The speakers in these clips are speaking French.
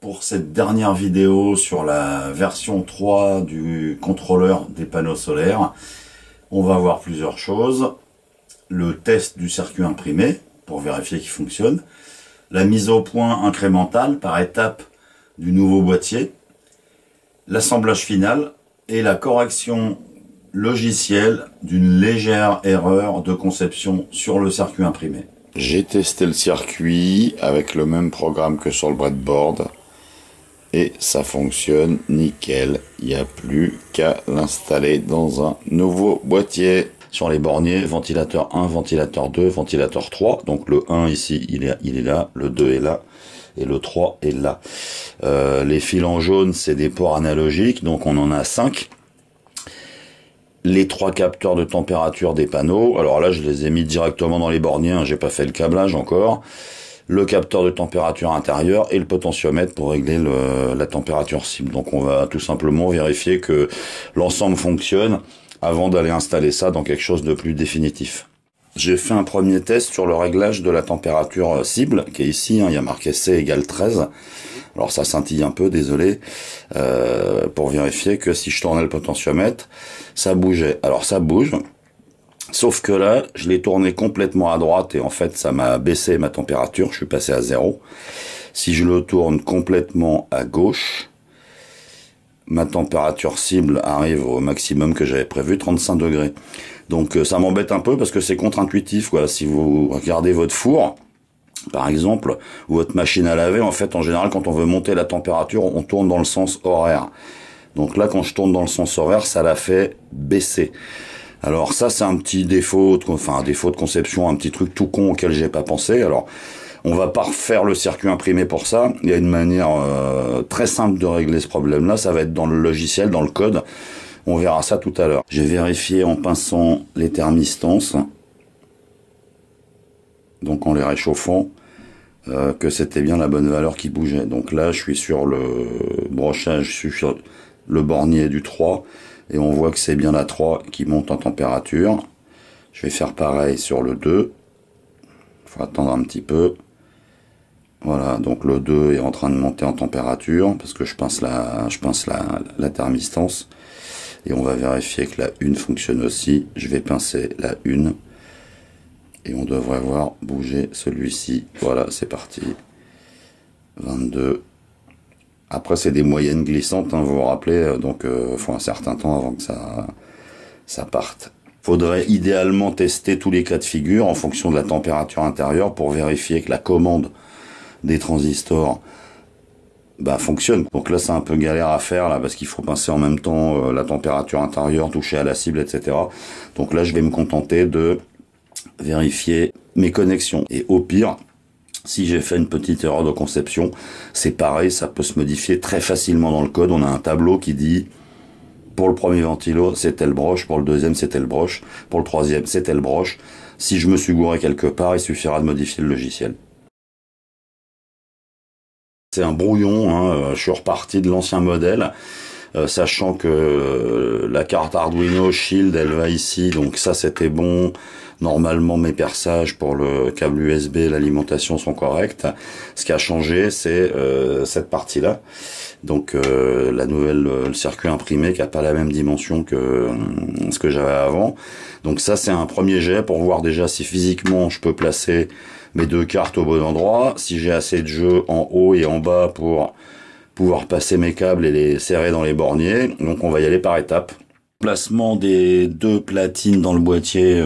Pour cette dernière vidéo sur la version 3 du contrôleur des panneaux solaires, on va voir plusieurs choses. Le test du circuit imprimé pour vérifier qu'il fonctionne, la mise au point incrémentale par étape du nouveau boîtier, l'assemblage final et la correction logicielle d'une légère erreur de conception sur le circuit imprimé. J'ai testé le circuit avec le même programme que sur le breadboard et ça fonctionne nickel. Il n'y a plus qu'à l'installer dans un nouveau boîtier. Sur les borniers, ventilateur 1, ventilateur 2, ventilateur 3. Donc le 1 ici, il est là, le 2 est là et le 3 est là. Les fils en jaune, c'est des ports analogiques, donc on en a 5. Les 3 capteurs de température des panneaux, alors là je les ai mis directement dans les borniers, hein, j'ai pas fait le câblage encore. Le capteur de température intérieure et le potentiomètre pour régler la température cible. Donc on va tout simplement vérifier que l'ensemble fonctionne avant d'aller installer ça dans quelque chose de plus définitif. J'ai fait un premier test sur le réglage de la température cible, qui est ici, hein, il y a marqué C égale 13. Alors ça scintille un peu, désolé, pour vérifier que si je tournais le potentiomètre, ça bougeait. Alors ça bouge, sauf que là, je l'ai tourné complètement à droite et en fait, ça m'a baissé ma température, je suis passé à 0. Si je le tourne complètement à gauche, ma température cible arrive au maximum que j'avais prévu, 35 degrés. Donc ça m'embête un peu parce que c'est contre-intuitif, quoi. Si vous regardez votre four, par exemple, ou votre machine à laver, en fait, en général, quand on veut monter la température, on tourne dans le sens horaire. Donc là, quand je tourne dans le sens horaire, ça la fait baisser. Alors ça, c'est un petit défaut, un défaut de conception, un petit truc tout con auquel j'ai pas pensé. Alors, on va pas refaire le circuit imprimé pour ça. Il y a une manière très simple de régler ce problème-là. Ça va être dans le logiciel, dans le code. On verra ça tout à l'heure. J'ai vérifié en pinçant les thermistances, donc en les réchauffant, que c'était bien la bonne valeur qui bougeait. Donc là, je suis sur le brochage, je suis sur le bornier du 3, et on voit que c'est bien la 3 qui monte en température. Je vais faire pareil sur le 2. Il faut attendre un petit peu. Voilà, donc le 2 est en train de monter en température, parce que je pince la thermistance. Et on va vérifier que la 1 fonctionne aussi. Je vais pincer la 1. Et on devrait voir bouger celui-ci. Voilà, c'est parti. 22. Après, c'est des moyennes glissantes, hein, vous vous rappelez. Donc, il faut un certain temps avant que ça parte. Faudrait idéalement tester tous les cas de figure en fonction de la température intérieure pour vérifier que la commande des transistors fonctionne. Donc là, c'est un peu galère à faire là parce qu'il faut pincer en même temps la température intérieure, toucher à la cible, etc. Donc là, je vais me contenter de vérifier mes connexions. Et au pire, si j'ai fait une petite erreur de conception, c'est pareil, ça peut se modifier très facilement dans le code. On a un tableau qui dit pour le premier ventilo, c'est telle broche, pour le deuxième, c'est telle broche, pour le troisième, c'est telle broche. Si je me suis gouré quelque part, il suffira de modifier le logiciel. C'est un brouillon, hein, je suis reparti de l'ancien modèle, sachant que la carte Arduino Shield, elle va ici, donc ça c'était bon. Normalement, mes perçages pour le câble USB, l'alimentation sont corrects. Ce qui a changé, c'est cette partie-là. Donc le circuit imprimé qui a pas la même dimension que ce que j'avais avant. Donc ça, c'est un premier jet pour voir déjà si physiquement je peux placer mes 2 cartes au bon endroit, si j'ai assez de jeu en haut et en bas pour pouvoir passer mes câbles et les serrer dans les borniers. Donc on va y aller par étapes. Le placement des 2 platines dans le boîtier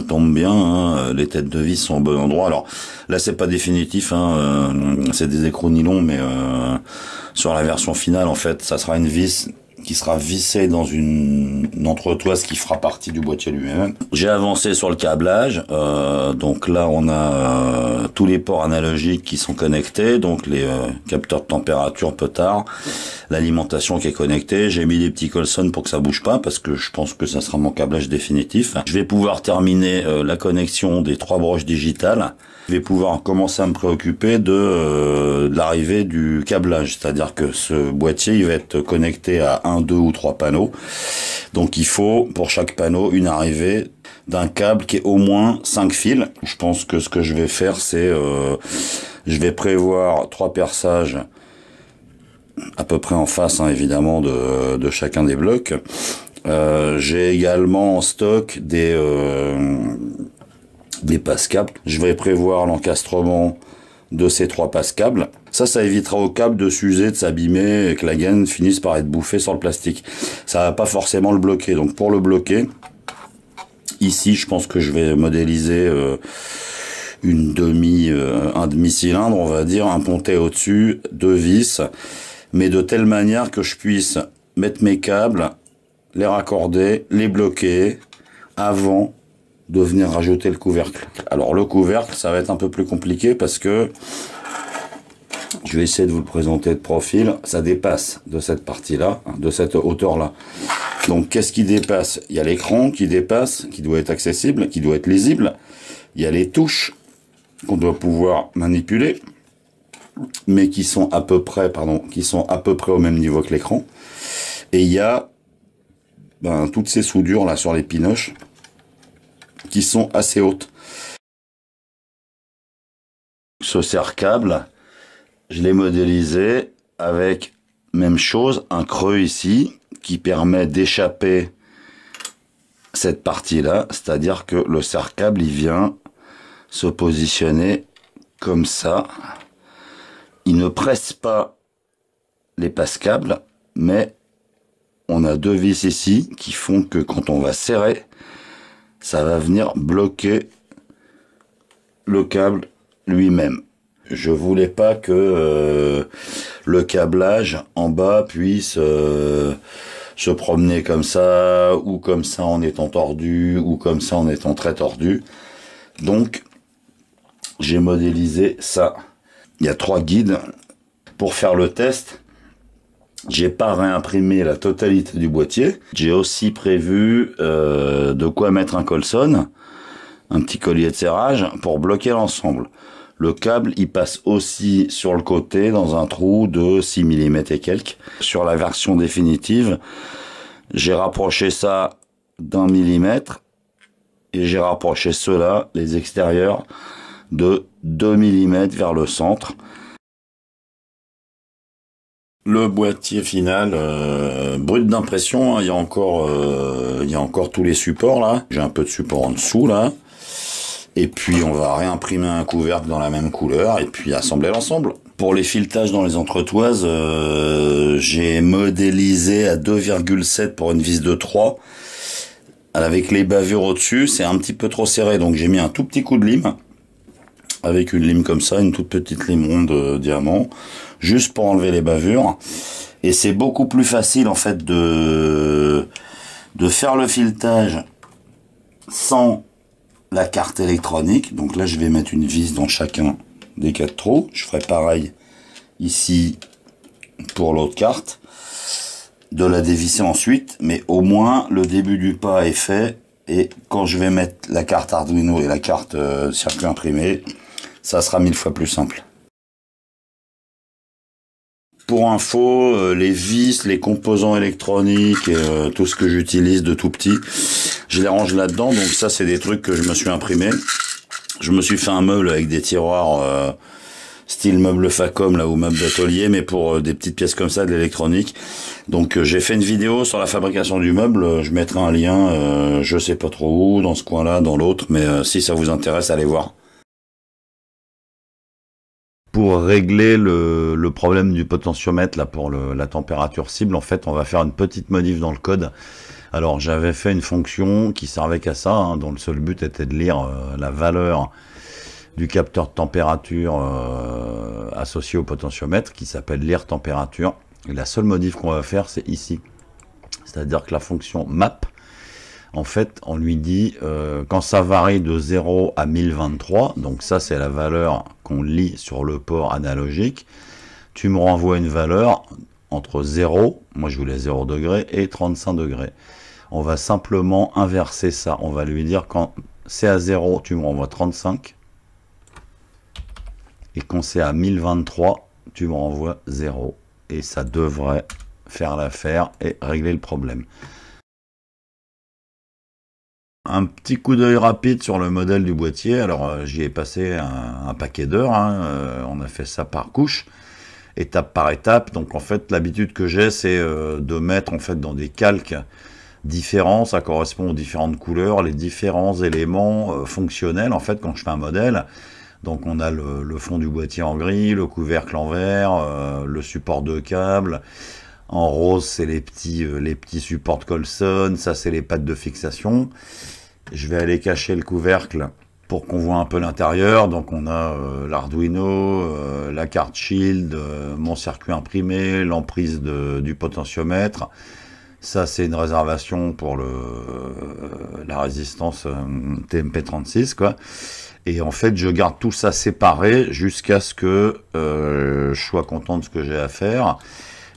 tombe bien, hein, les têtes de vis sont au bon endroit. Alors là c'est pas définitif, hein, c'est des écrous nylon, mais sur la version finale en fait ça sera une vis qui sera vissée dans une entretoise qui fera partie du boîtier lui-même. J'ai avancé sur le câblage, donc là on a tous les ports analogiques qui sont connectés, donc les capteurs de température petard, l'alimentation qui est connectée. J'ai mis des petits colsons pour que ça bouge pas parce que je pense que ça sera mon câblage définitif. Je vais pouvoir terminer la connexion des 3 broches digitales. Je vais pouvoir commencer à me préoccuper de l'arrivée du câblage, c'est-à-dire que ce boîtier il va être connecté à 1, 2 ou 3 panneaux. Donc il faut pour chaque panneau une arrivée d'un câble qui est au moins 5 fils. Je pense que ce que je vais faire c'est je vais prévoir 3 perçages à peu près en face, hein, évidemment, de chacun des blocs. J'ai également en stock des passe-câbles. Je vais prévoir l'encastrement de ces 3 passe-câbles. Ça évitera au câble de s'user, de s'abîmer et que la gaine finisse par être bouffée sur le plastique. Ça va pas forcément le bloquer. Donc pour le bloquer, ici je pense que je vais modéliser un demi-cylindre, on va dire, un pontet au-dessus, 2 vis, mais de telle manière que je puisse mettre mes câbles, les raccorder, les bloquer avant de venir rajouter le couvercle. Alors le couvercle, ça va être un peu plus compliqué parce que je vais essayer de vous le présenter de profil. Ça dépasse de cette partie-là, de cette hauteur-là. Donc qu'est-ce qui dépasse? Il y a l'écran qui dépasse, qui doit être accessible, qui doit être lisible. Il y a les touches qu'on doit pouvoir manipuler, mais qui sont à peu près, au même niveau que l'écran. Et il y a toutes ces soudures là sur les pinoches qui sont assez hautes. Ce serre-câble, je l'ai modélisé avec, même chose, un creux ici qui permet d'échapper cette partie-là, c'est-à-dire que le serre-câble, il vient se positionner comme ça. Il ne presse pas les passe-câbles, mais on a 2 vis ici qui font que quand on va serrer, ça va venir bloquer le câble lui-même. Je voulais pas que le câblage en bas puisse se promener comme ça, ou comme ça en étant tordu, ou comme ça en étant très tordu. Donc, j'ai modélisé ça. Il y a 3 guides. Pour faire le test, j'ai pas réimprimé la totalité du boîtier. J'ai aussi prévu de quoi mettre un Colson, un petit collier de serrage, pour bloquer l'ensemble. Le câble, il passe aussi sur le côté dans un trou de 6 mm et quelques. Sur la version définitive, j'ai rapproché ça d'1 mm et j'ai rapproché ceux-là, les extérieurs, de 2 mm vers le centre. Le boîtier final, brut d'impression, hein, il y a encore tous les supports là. J'ai un peu de support en dessous là. Et puis on va réimprimer un couvercle dans la même couleur et puis assembler l'ensemble. Pour les filetages dans les entretoises, j'ai modélisé à 2,7 pour une vis de 3. Avec les bavures au-dessus, c'est un petit peu trop serré, donc j'ai mis un tout petit coup de lime. Avec une lime comme ça, une toute petite lime ronde diamant, juste pour enlever les bavures. Et c'est beaucoup plus facile en fait de faire le filetage sans la carte électronique. Donc là je vais mettre une vis dans chacun des 4 trous. Je ferai pareil ici pour l'autre carte, de la dévisser ensuite, mais au moins le début du pas est fait, et quand je vais mettre la carte Arduino et la carte circuit imprimé, ça sera 1000 fois plus simple. Pour info, les vis, les composants électroniques, tout ce que j'utilise de tout petit, je les range là-dedans. Donc ça, c'est des trucs que je me suis imprimé. Je me suis fait un meuble avec des tiroirs style meuble Facom là, ou meuble d'atelier, mais pour des petites pièces comme ça, de l'électronique. Donc j'ai fait une vidéo sur la fabrication du meuble. Je mettrai un lien, je sais pas trop où, dans ce coin-là, dans l'autre, mais si ça vous intéresse, allez voir. Pour régler le problème du potentiomètre là pour la température cible, en fait on va faire une petite modif dans le code. Alors j'avais fait une fonction qui servait qu'à ça, hein, dont le seul but était de lire la valeur du capteur de température associé au potentiomètre, qui s'appelle lire température. Et la seule modif qu'on va faire, c'est ici. C'est-à-dire que la fonction map, en fait, on lui dit quand ça varie de 0 à 1023, donc ça c'est la valeur qu'on lit sur le port analogique, tu me renvoies une valeur entre 0, moi je voulais 0 degré, et 35 degrés. On va simplement inverser ça, on va lui dire quand c'est à 0, tu me renvoies 35, et quand c'est à 1023, tu me renvoies 0. Et ça devrait faire l'affaire et régler le problème. Un petit coup d'œil rapide sur le modèle du boîtier. Alors j'y ai passé un paquet d'heures, hein. On a fait ça par couche. étape par étape. Donc en fait, l'habitude que j'ai, c'est de mettre en fait dans des calques différents, ça correspond aux différentes couleurs, les différents éléments fonctionnels en fait quand je fais un modèle. Donc on a le fond du boîtier en gris, le couvercle en vert, le support de câble. En rose, c'est les petits supports de Colson, ça c'est les pattes de fixation. Je vais aller cacher le couvercle pour qu'on voit un peu l'intérieur. Donc on a l'Arduino, la carte Shield, mon circuit imprimé, l'emprise du potentiomètre. Ça c'est une réservation pour la résistance TMP36 quoi. Et en fait je garde tout ça séparé jusqu'à ce que je sois content de ce que j'ai à faire.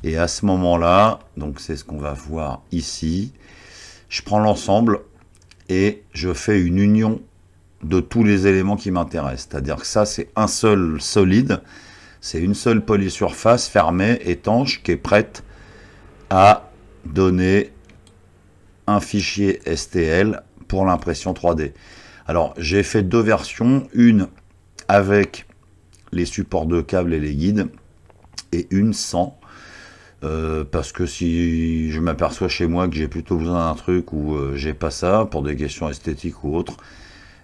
Et à ce moment-là, donc c'est ce qu'on va voir ici, je prends l'ensemble et je fais une union de tous les éléments qui m'intéressent. C'est-à-dire que ça, c'est un seul solide, c'est une seule polysurface fermée, étanche, qui est prête à donner un fichier STL pour l'impression 3D. Alors, j'ai fait deux versions, une avec les supports de câbles et les guides, et une sans. Parce que si je m'aperçois chez moi que j'ai plutôt besoin d'un truc où j'ai pas ça, pour des questions esthétiques ou autres,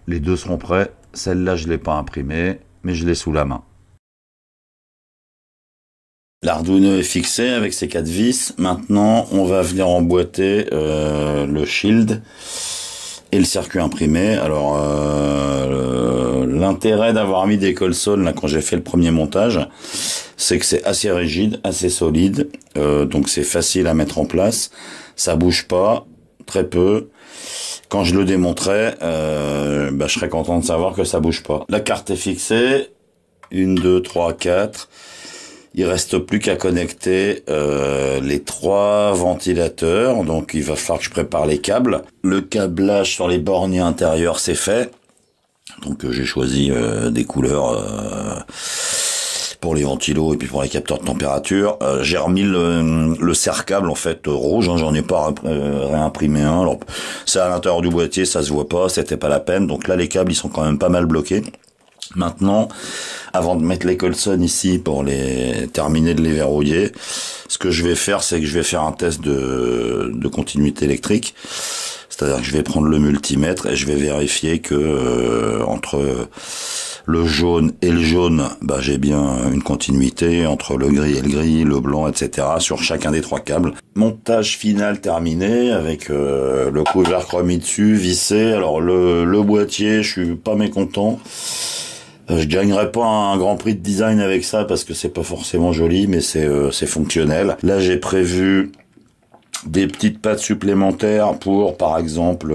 les deux seront prêts. Celle-là, je ne l'ai pas imprimée, mais je l'ai sous la main. L'Arduino est fixé avec ses 4 vis. Maintenant, on va venir emboîter le shield et le circuit imprimé. Alors, l'intérêt d'avoir mis des Colson là quand j'ai fait le premier montage, c'est que c'est assez rigide, assez solide, donc c'est facile à mettre en place. Ça bouge pas, très peu. Quand je le démonterai, je serais content de savoir que ça bouge pas. La carte est fixée, 1, 2, 3, 4. Il reste plus qu'à connecter les 3 ventilateurs, donc il va falloir que je prépare les câbles. Le câblage sur les borniers intérieurs c'est fait, donc j'ai choisi des couleurs pour les ventilos et puis pour les capteurs de température. J'ai remis le serre-câble en fait rouge, hein, j'en ai pas réimprimé un. Alors c'est à l'intérieur du boîtier, ça se voit pas, c'était pas la peine. Donc là les câbles ils sont quand même pas mal bloqués. Maintenant, avant de mettre les Colson ici pour terminer de les verrouiller, ce que je vais faire, c'est que je vais faire un test de continuité électrique. C'est-à-dire que je vais prendre le multimètre et je vais vérifier que entre le jaune et le jaune, j'ai bien une continuité entre le gris et le gris, le blanc, etc. sur chacun des 3 câbles. Montage final terminé avec le couvercle remis dessus, vissé. Alors le boîtier, je suis pas mécontent. Je gagnerai pas un grand prix de design avec ça parce que c'est pas forcément joli, mais c'est fonctionnel. Là, j'ai prévu des petites pattes supplémentaires pour, par exemple,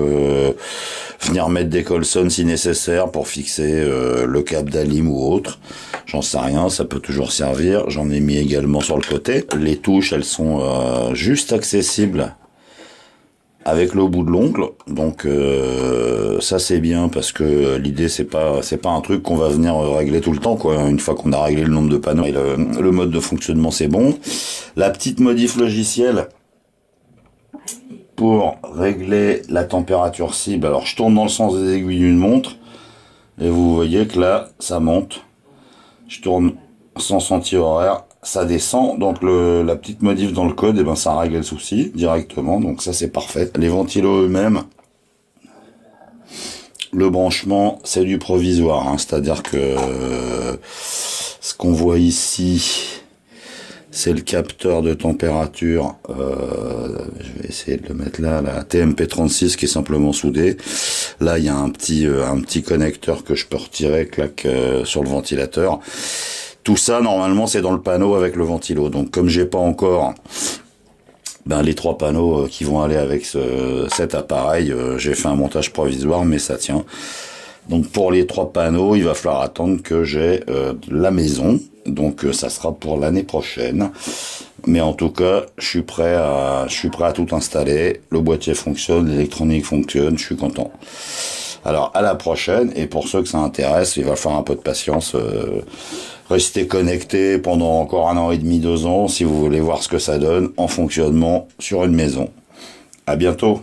venir mettre des Colson si nécessaire pour fixer le câble d'Alim ou autre. J'en sais rien, ça peut toujours servir. J'en ai mis également sur le côté. Les touches, elles sont juste accessibles avec le bout de l'ongle, donc ça c'est bien parce que l'idée c'est pas un truc qu'on va venir régler tout le temps quoi. Une fois qu'on a réglé le nombre de panneaux et le mode de fonctionnement c'est bon. La petite modif logicielle pour régler la température cible. Alors je tourne dans le sens des aiguilles d'une montre et vous voyez que là ça monte. Je tourne sens anti-horaire, ça descend, donc la petite modif dans le code, et ça règle le souci directement, donc ça c'est parfait. Les ventilos eux-mêmes, le branchement c'est du provisoire, hein, c'est-à-dire que ce qu'on voit ici c'est le capteur de température, je vais essayer de le mettre là, la TMP36 qui est simplement soudé. Là il y a un petit connecteur que je peux retirer, clac, sur le ventilateur. Tout ça, normalement, c'est dans le panneau avec le ventilo. Donc, comme j'ai pas encore les 3 panneaux qui vont aller avec cet appareil, j'ai fait un montage provisoire, mais ça tient. Donc, pour les 3 panneaux, il va falloir attendre que j'ai la maison. Donc, ça sera pour l'année prochaine. Mais en tout cas, je suis prêt à tout installer. Le boîtier fonctionne, l'électronique fonctionne, je suis content. Alors, à la prochaine. Et pour ceux que ça intéresse, il va falloir un peu de patience. Restez connectés pendant encore 1 an et demi, 2 ans, si vous voulez voir ce que ça donne en fonctionnement sur une maison. À bientôt.